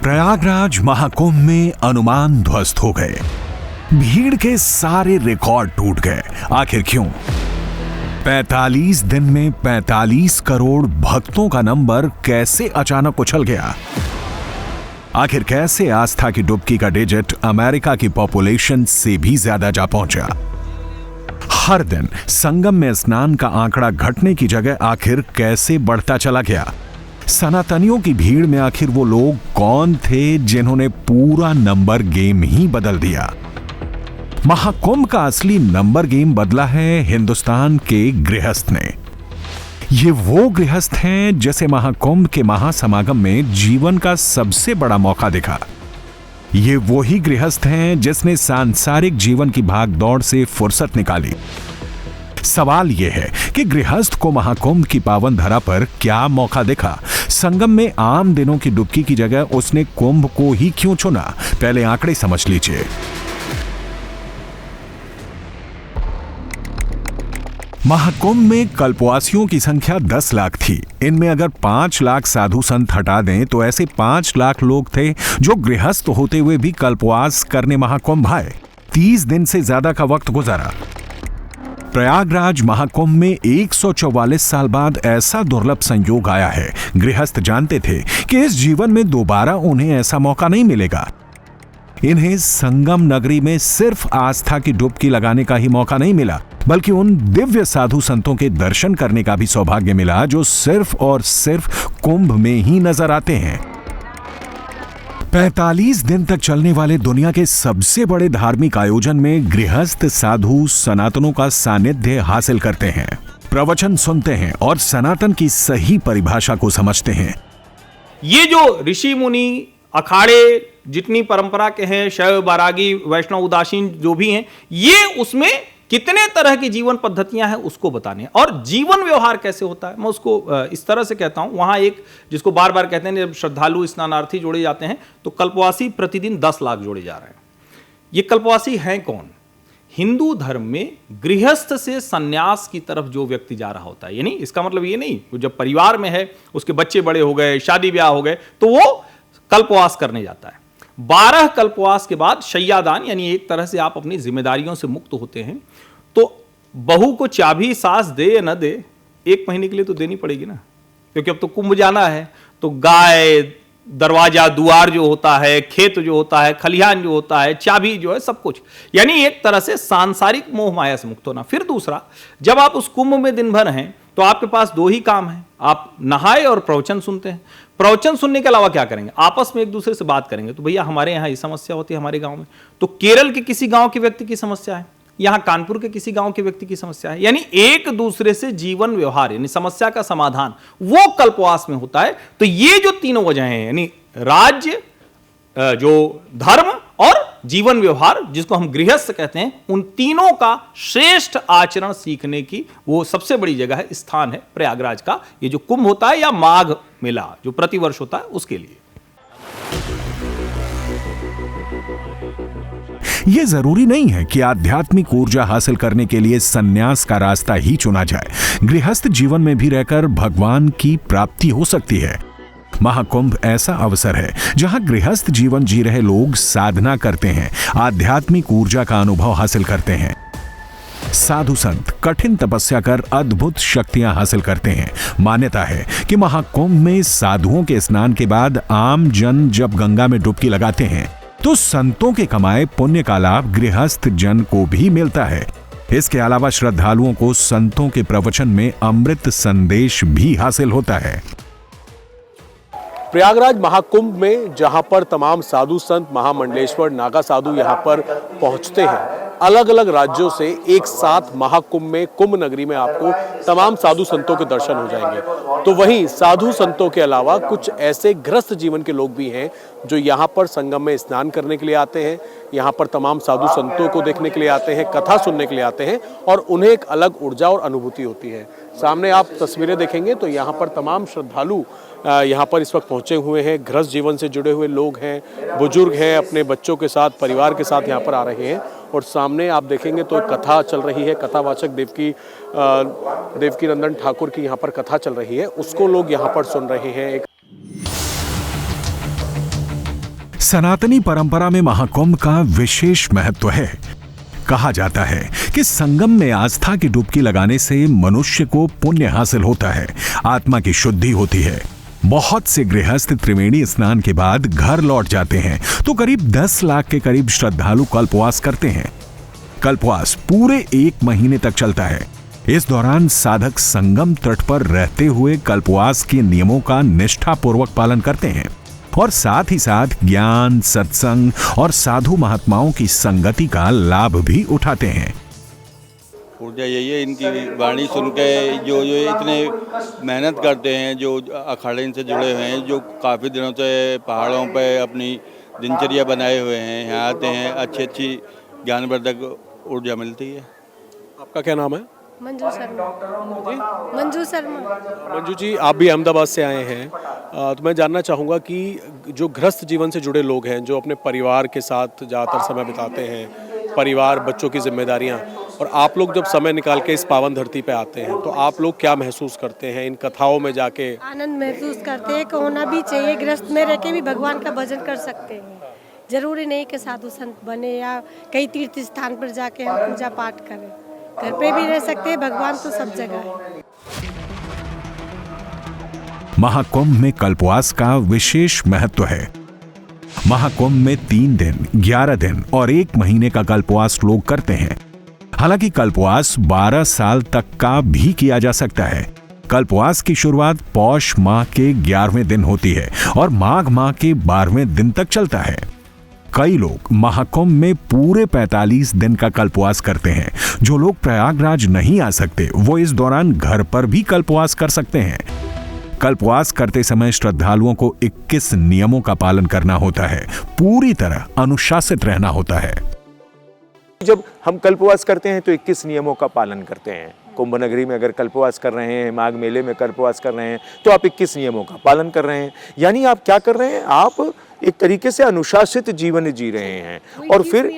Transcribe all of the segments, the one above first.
प्रयागराज महाकुंभ में अनुमान ध्वस्त हो गए। भीड़ के सारे रिकॉर्ड टूट गए। आखिर क्यों? 45 दिन में 45 करोड़ भक्तों का नंबर कैसे अचानक उछल गया? आखिर कैसे आस्था की डुबकी का डिजिट अमेरिका की पॉपुलेशन से भी ज्यादा जा पहुंचा? हर दिन संगम में स्नान का आंकड़ा घटने की जगह आखिर कैसे बढ़ता चला गया? सनातनियों की भीड़ में आखिर वो लोग कौन थे जिन्होंने पूरा नंबर गेम ही बदल दिया? महाकुंभ का असली नंबर गेम बदला है हिंदुस्तान के गृहस्थ ने। ये वो गृहस्थ हैं जिसे महाकुंभ के महासमागम में जीवन का सबसे बड़ा मौका दिखा। ये वही गृहस्थ हैं जिसने सांसारिक जीवन की भागदौड़ से फुर्सत निकाली। सवाल यह है कि गृहस्थ को महाकुंभ की पावन धरा पर क्या मौका दिखा? संगम में आम दिनों की डुबकी की जगह उसने कुंभ को ही क्यों चुना? पहले आंकड़े समझ लीजिए। महाकुंभ में कल्पवासियों की संख्या 10 लाख थी। इनमें अगर 5 लाख साधु संत हटा दें तो ऐसे 5 लाख लोग थे जो गृहस्थ होते हुए भी कल्पवास करने महाकुंभ आए। 30 दिन से ज्यादा का वक्त गुजारा। प्रयागराज महाकुंभ में 144 साल बाद ऐसा दुर्लभ संयोग आया है। गृहस्थ जानते थे कि इस जीवन में दोबारा उन्हें ऐसा मौका नहीं मिलेगा। इन्हें संगम नगरी में सिर्फ आस्था की डुबकी लगाने का ही मौका नहीं मिला, बल्कि उन दिव्य साधु संतों के दर्शन करने का भी सौभाग्य मिला जो सिर्फ और सिर्फ कुंभ में ही नजर आते हैं। 45 दिन तक चलने वाले दुनिया के सबसे बड़े धार्मिक आयोजन में गृहस्थ साधु सनातनों का सानिध्य हासिल करते हैं, प्रवचन सुनते हैं और सनातन की सही परिभाषा को समझते हैं। ये जो ऋषि मुनि अखाड़े जितनी परंपरा के हैं, शैव बैरागी वैष्णव उदासीन जो भी हैं, ये उसमें कितने तरह की जीवन पद्धतियां हैं उसको बताने और जीवन व्यवहार कैसे होता है। मैं उसको इस तरह से कहता हूं। वहां एक जिसको बार बार कहते हैं जब श्रद्धालु स्नानार्थी जोड़े जाते हैं तो कल्पवासी प्रतिदिन 10 लाख जोड़े जा रहे हैं। ये कल्पवासी हैं कौन? हिंदू धर्म में गृहस्थ से सन्यास की तरफ जो व्यक्ति जा रहा होता है। यानी इसका मतलब ये नहीं जब परिवार में है, उसके बच्चे बड़े हो गए, शादी ब्याह हो गए, तो वो कल्पवास करने जाता है। 12 कल्पवास के बाद शय्यादान, यानी एक तरह से आप अपनी जिम्मेदारियों से मुक्त होते हैं। तो बहू को चाबी सास दे या न दे, 1 महीने के लिए तो देनी पड़ेगी ना, क्योंकि अब तो कुंभ जाना है। तो गाय, दरवाजा, द्वार जो होता है, खेत जो होता है, खलिहान जो होता है, चाबी जो है, सब कुछ, यानी एक तरह से सांसारिक मोह माया से मुक्त होना। फिर दूसरा, जब आप उस कुंभ में दिन भर हैं तो आपके पास 2 ही काम है। आप नहाए और प्रवचन सुनते हैं। प्रवचन सुनने के अलावा क्या करेंगे? आपस में एक दूसरे से बात करेंगे। तो भैया हमारे यहाँ ये समस्या होती है हमारे गांव में, तो केरल के किसी गांव के व्यक्ति की समस्या है, यहाँ कानपुर के किसी गांव के व्यक्ति की समस्या है। यानी एक दूसरे से जीवन व्यवहार यानी समस्या का समाधान वो कल्पवास में होता है। तो ये जो तीनों वजह हैं, यानी राज्य, जो धर्म और जीवन व्यवहार जिसको हम गृहस्थ कहते हैं, उन तीनों का श्रेष्ठ आचरण सीखने की वो सबसे बड़ी जगह है, स्थान है प्रयागराज का। ये जो कुंभ होता है या माघ मेला जो प्रतिवर्ष होता है उसके लिए। यह जरूरी नहीं है कि आध्यात्मिक ऊर्जा हासिल करने के लिए सन्यास का रास्ता ही चुना जाए। गृहस्थ जीवन में भी रहकर भगवान की प्राप्ति हो सकती है। महाकुंभ ऐसा अवसर है जहां गृहस्थ जीवन जी रहे लोग साधना करते हैं, आध्यात्मिक ऊर्जा का अनुभव हासिल करते हैं। साधु संत कठिन तपस्या कर अद्भुत शक्तियां हासिल करते हैं। मान्यता है कि महाकुंभ में साधुओं के स्नान के बाद आम जन जब गंगा में डुबकी लगाते हैं तो संतों के कमाए पुण्य का लाभ गृहस्थ जन को भी मिलता है। इसके अलावा श्रद्धालुओं को संतों के प्रवचन में अमृत संदेश भी हासिल होता है। प्रयागराज महाकुंभ में जहां पर तमाम साधु संत, महामंडलेश्वर, नागा साधु यहां पर पहुंचते हैं, अलग अलग राज्यों से एक साथ महाकुंभ में, कुंभ नगरी में आपको तमाम साधु संतों के दर्शन हो जाएंगे। तो वहीं साधु संतों के अलावा कुछ ऐसे गृहस्थ जीवन के लोग भी हैं जो यहाँ पर संगम में स्नान करने के लिए आते हैं, यहाँ पर तमाम साधु संतों को देखने के लिए आते हैं, कथा सुनने के लिए आते हैं और उन्हें एक अलग ऊर्जा और अनुभूति होती है। सामने आप तस्वीरें देखेंगे तो यहाँ पर तमाम श्रद्धालु यहाँ पर इस वक्त पहुँचे हुए हैं। गृहस्थ जीवन से जुड़े हुए लोग हैं, बुजुर्ग हैं, अपने बच्चों के साथ, परिवार के साथ यहाँ पर आ रहे हैं। और सामने आप देखेंगे तो कथा चल रही है, कथावाचक देवकी नंदन ठाकुर की यहाँ पर कथा चल रही है, उसको लोग यहाँ पर सुन रहे हैं। सनातनी परंपरा में महाकुंभ का विशेष महत्व है। कहा जाता है कि संगम में आस्था की डुबकी लगाने से मनुष्य को पुण्य हासिल होता है, आत्मा की शुद्धि होती है। बहुत से गृहस्थ त्रिवेणी स्नान के बाद घर लौट जाते हैं तो करीब 10 लाख के करीब श्रद्धालु कल्पवास करते हैं। कल्पवास पूरे 1 महीने तक चलता है। इस दौरान साधक संगम तट पर रहते हुए कल्पवास के नियमों का निष्ठापूर्वक पालन करते हैं और साथ ही साथ ज्ञान, सत्संग और साधु महात्माओं की संगति का लाभ भी उठाते हैं। ऊर्जा यही है इनकी वाणी सुन के, जो इतने मेहनत करते हैं, जो अखाड़े इनसे जुड़े हुए हैं, जो काफ़ी दिनों से पहाड़ों पे अपनी दिनचर्या बनाए हुए हैं, यहाँ आते हैं, अच्छी ज्ञानवर्धक ऊर्जा मिलती है। आपका क्या नाम है? मंजू शर्मा। मंजू शर्मा। मंजू जी, आप भी अहमदाबाद से आए हैं, तो मैं जानना चाहूँगा कि जो गृहस्थ जीवन से जुड़े लोग हैं, जो अपने परिवार के साथ ज़्यादातर समय बिताते हैं, परिवार, बच्चों की जिम्मेदारियां, और आप लोग जब समय निकाल के इस पावन धरती पे आते हैं तो आप लोग क्या महसूस करते हैं इन कथाओं में जाके? आनंद महसूस करते हैं कि होना भी चाहिए। गृहस्थ में रह के भी भगवान का भजन कर सकते हैं। जरूरी नहीं कि साधु संत बने या कई तीर्थ स्थान पर जाके हम पूजा पाठ करें। घर पे भी रह सकते हैं, भगवान तो सब जगह है। महाकुंभ में कल्पवास का विशेष महत्व है। महाकुंभ में 3 दिन, 11 दिन और 1 महीने का कल्पवास लोग करते हैं। हालांकि कल्पवास 12 साल तक का भी किया जा सकता है। कल्पवास की शुरुआत पौष माह के 11वें दिन होती है और माघ माह के 12वें दिन तक चलता है। कई लोग महाकुंभ में पूरे 45 दिन का कल्पवास करते हैं। जो लोग प्रयागराज नहीं आ सकते वो इस दौरान घर पर भी कल्पवास कर सकते हैं। कल्पवास करते समय श्रद्धालुओं को 21 नियमों का पालन करना होता है। पूरी तरह अनुशासित रहना होता है। जब हम कल्पवास करते हैं तो 21 नियमों का पालन करते हैं। कुंभ नगरी में अगर कल्पवास कर रहे हैं, माघ मेले में कल्पवास कर रहे हैं, तो आप 21 नियमों का पालन कर रहे हैं। यानी आप क्या कर रहे हैं? आप एक तरीके से अनुशासित जीवन जी रहे हैं। और फिर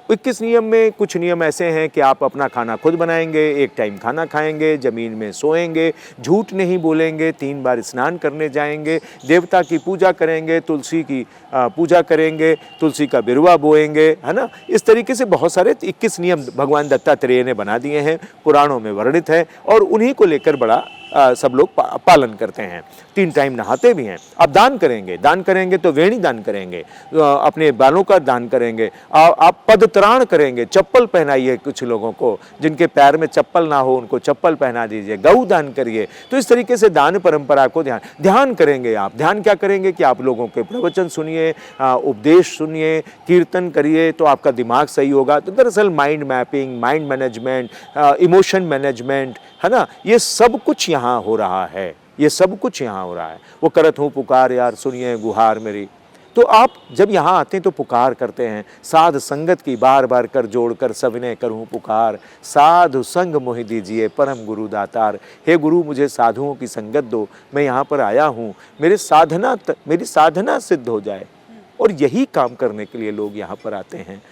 21 नियम में कुछ नियम ऐसे हैं कि आप अपना खाना खुद बनाएंगे, 1 टाइम खाना खाएंगे, ज़मीन में सोएंगे, झूठ नहीं बोलेंगे, 3 बार स्नान करने जाएंगे, देवता की पूजा करेंगे, तुलसी की पूजा करेंगे, तुलसी का बिरवा बोएंगे, है ना। इस तरीके से बहुत सारे 21 नियम भगवान दत्तात्रेय ने बना दिए हैं, पुराणों में वर्णित है, और उन्हीं को लेकर बड़ा सब लोग पालन करते हैं। 3 टाइम नहाते भी हैं। अब दान करेंगे तो वेणी दान करेंगे, अपने बालों का दान करेंगे, आप पदत्राण करेंगे, चप्पल पहनाइए। कुछ लोगों को जिनके पैर में चप्पल ना हो उनको चप्पल पहना दीजिए, गऊ दान करिए। तो इस तरीके से दान परंपरा को ध्यान करेंगे। आप ध्यान क्या करेंगे कि आप लोगों के प्रवचन सुनिए, उपदेश सुनिए, कीर्तन करिए, तो आपका दिमाग सही होगा। तो दरअसल mind mapping, mind management, emotion management, है ना, ये सब कुछ यहाँ हो रहा है। ये सब कुछ यहाँ हो रहा है। वो करत हूँ पुकार यार सुनिए गुहार मेरी। तो आप जब यहाँ आते हैं तो पुकार करते हैं, साध संगत की बार बार कर जोड़कर सविनय करूँ पुकार, साधु संग मोहि दीजिए परम गुरु दातार। हे गुरु मुझे साधुओं की संगत दो, मैं यहाँ पर आया हूँ, मेरी साधना सिद्ध हो जाए। और यही काम करने के लिए लोग यहाँ पर आते हैं।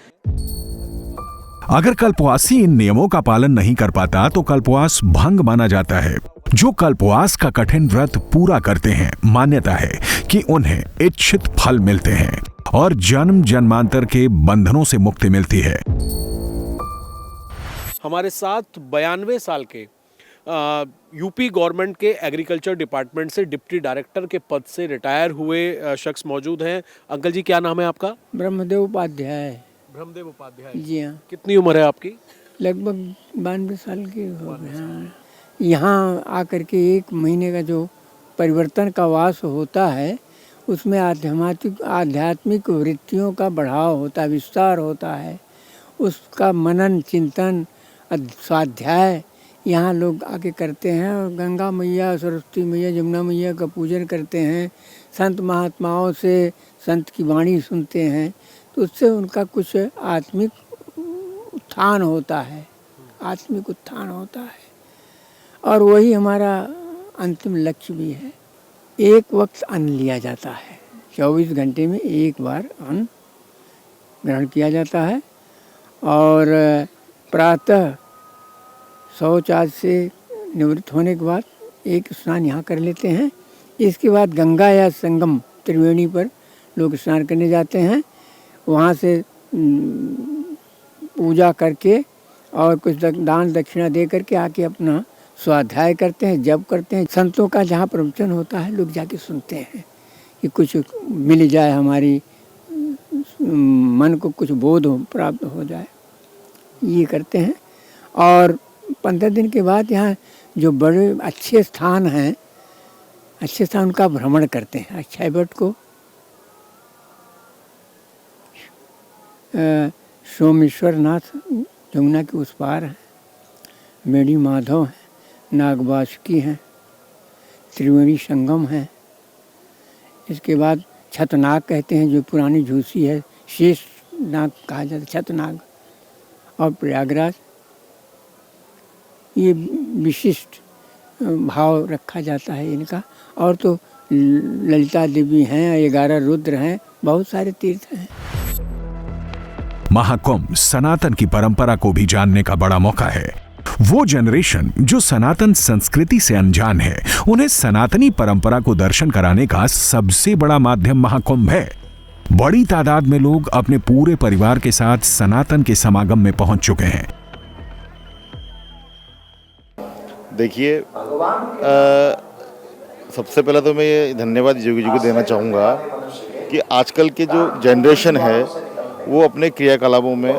अगर कल्पवासी इन नियमों का पालन नहीं कर पाता तो कल्पवास भंग माना जाता है। जो कल्पवास का कठिन व्रत पूरा करते हैं, मान्यता है कि उन्हें इच्छित फल मिलते हैं और जन्म जन्मांतर के बंधनों से मुक्ति मिलती है। हमारे साथ 92 साल के यूपी गवर्नमेंट के एग्रीकल्चर डिपार्टमेंट से डिप्टी डायरेक्टर के पद से रिटायर हुए शख्स मौजूद हैं। अंकल जी, क्या नाम है आपका? ब्रह्मदेव उपाध्याय। ब्रह्मदेव उपाध्याय जी हाँ। कितनी उम्र है आपकी? लगभग 92 साल की हो गई। हाँ, यहाँ आकर के 1 महीने का जो परिवर्तन का वास होता है उसमें आध्यात्मिक वृत्तियों का बढ़ाव होता है, विस्तार होता है, उसका मनन चिंतन स्वाध्याय यहाँ लोग आके करते हैं। और गंगा मैया, सरस्वती मैया, जमुना मैया का पूजन करते हैं, संत महात्माओं से संत की वाणी सुनते हैं, तो उससे उनका कुछ आत्मिक उत्थान होता है, आत्मिक उत्थान होता है। और वही हमारा अंतिम लक्ष्य भी है। एक वक्त अन्न लिया जाता है, 24 घंटे में 1 बार अन्न ग्रहण किया जाता है। और प्रातः शौच आदि से निवृत्त होने के बाद एक स्नान यहाँ कर लेते हैं। इसके बाद गंगा या संगम त्रिवेणी पर लोग स्नान करने जाते हैं, वहाँ से पूजा करके और कुछ दान दक्षिणा दे करके आके अपना स्वाध्याय करते हैं, जप करते हैं। संतों का जहाँ प्रवचन होता है लोग जाके सुनते हैं कि कुछ मिल जाए, हमारी मन को कुछ बोध हो प्राप्त हो जाए, ये करते हैं। और 15 दिन के बाद यहाँ जो बड़े अच्छे स्थान हैं, अच्छे स्थान का भ्रमण करते हैं। अक्षय वट को, सोमेश्वर नाथ यमुना के उस पार हैं, मेड़ी माधव हैं, नागवासुकी हैं, त्रिवेणी संगम है। इसके बाद छतनाग कहते हैं जो पुरानी झूसी है, शेष नाग कहा जाता है, छतनाग। और प्रयागराज, ये विशिष्ट भाव रखा जाता है इनका। और तो ललिता देवी हैं, 11 रुद्र हैं, बहुत सारे तीर्थ हैं। महाकुंभ सनातन की परंपरा को भी जानने का बड़ा मौका है। वो जनरेशन जो सनातन संस्कृति से अनजान है, उन्हें सनातनी परंपरा को दर्शन कराने का सबसे बड़ा माध्यम महाकुंभ है। बड़ी तादाद में लोग अपने पूरे परिवार के साथ सनातन के समागम में पहुंच चुके हैं। देखिए, सबसे पहले तो मैं ये धन्यवाद योगी जी को देना चाहूँगा कि आजकल के जो जनरेशन है वो अपने क्रियाकलापों में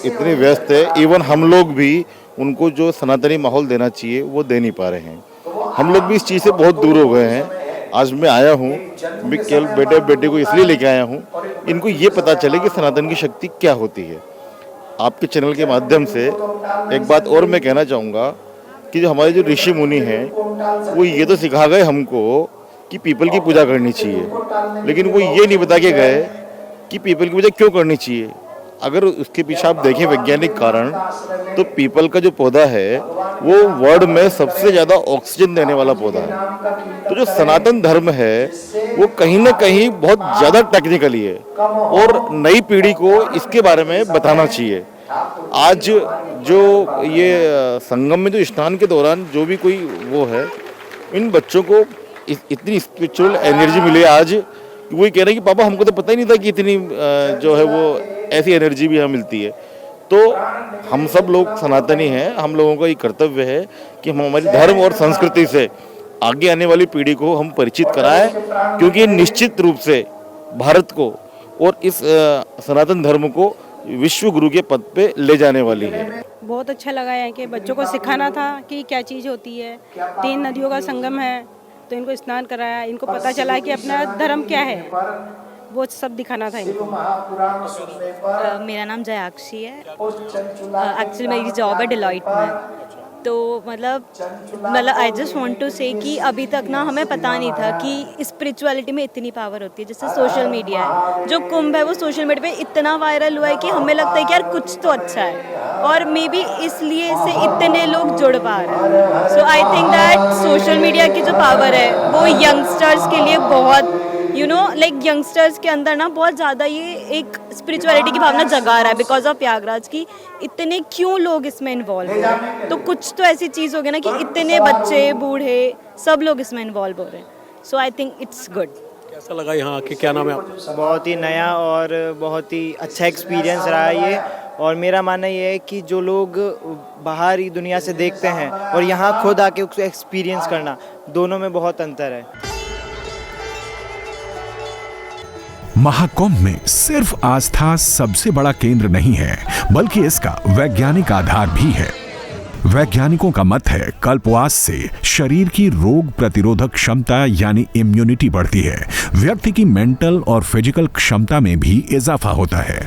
इतनी व्यस्त है, इवन हम लोग भी उनको जो सनातनी माहौल देना चाहिए वो दे नहीं पा रहे हैं। हम लोग भी इस चीज़ से बहुत दूर हो गए हैं। आज मैं आया हूँ, मैं केवल बेटे बेटे को इसलिए लेके आया हूँ, इनको ये पता चले कि सनातन की शक्ति क्या होती है। आपके चैनल के माध्यम से एक बात और मैं कहना चाहूँगा कि जो हमारे जो ऋषि मुनि हैं वो ये तो सिखा गए हमको कि पीपल की पूजा करनी चाहिए, लेकिन वो ये नहीं बता के गए कि पीपल की पूजा क्यों करनी चाहिए। अगर उसके पीछे आप देखें वैज्ञानिक कारण, तो पीपल का जो पौधा है वो वर्ल्ड में सबसे ज़्यादा ऑक्सीजन देने वाला पौधा है। तो जो सनातन धर्म है वो कहीं ना कहीं बहुत ज़्यादा टेक्निकली है और नई पीढ़ी को इसके बारे में बताना चाहिए। आज जो ये संगम में जो स्नान के दौरान जो भी कोई वो है, इन बच्चों को इतनी स्पिरिचुअल एनर्जी मिली आज, वही कह रहे हैं कि पापा हमको तो पता ही नहीं था कि इतनी जो है वो ऐसी एनर्जी भी यहाँ मिलती है। तो हम सब लोग सनातनी हैं, हम लोगों का ये कर्तव्य है कि हम हमारी धर्म और संस्कृति से आगे आने वाली पीढ़ी को हम परिचित कराएं, क्योंकि निश्चित रूप से भारत को और इस सनातन धर्म को विश्व गुरु के पद पे ले जाने वाली है। बहुत अच्छा लगा है कि बच्चों को सिखाना था कि क्या चीज़ होती है। 3 नदियों का संगम है, तो इनको स्नान कराया, इनको पता चला कि अपना धर्म क्या है, वो सब दिखाना था इनको। मेरा नाम जयाक्षी है। एक्चुअली मेरी जॉब है डिलॉइट में। तो मतलब आई जस्ट वांट टू से कि अभी तक ना हमें पता नहीं था कि स्पिरिचुअलिटी में इतनी पावर होती है। जैसे सोशल मीडिया है, जो कुंभ है वो सोशल मीडिया पे इतना वायरल हुआ है कि हमें लगता है कि यार कुछ तो अच्छा है, और मे बी इसलिए से इतने लोग जुड़ पा रहे हैं। So I think that social media की जो पावर है वो यंगस्टर्स के लिए बहुत लाइक यंगस्टर्स के अंदर ना बहुत ज़्यादा ये एक स्पिरिचुअलिटी की भावना जगा रहा है बिकॉज ऑफ प्रयागराज की इतने क्यों लोग इसमें इन्वॉल्व हैं। तो कुछ तो ऐसी चीज़ होगी ना कि इतने बच्चे बूढ़े सब लोग इसमें इन्वॉल्व हो रहे हैं। So I think it's good. कैसा लगा यहाँ आके? क्या नाम है आपका? बहुत ही नया और बहुत ही अच्छा एक्सपीरियंस रहा ये। और मेरा मानना ये है कि जो लोग बाहरी दुनिया से देखते हैं और यहाँ खुद आके उसको एक्सपीरियंस करना, दोनों में बहुत अंतर है। महाकुंभ में सिर्फ आस्था सबसे बड़ा केंद्र नहीं है, बल्कि इसका वैज्ञानिक आधार भी है। वैज्ञानिकों का मत है कल्पवास से शरीर की रोग प्रतिरोधक क्षमता यानी इम्यूनिटी बढ़ती है, व्यक्ति की मेंटल और फिजिकल क्षमता में भी इजाफा होता है।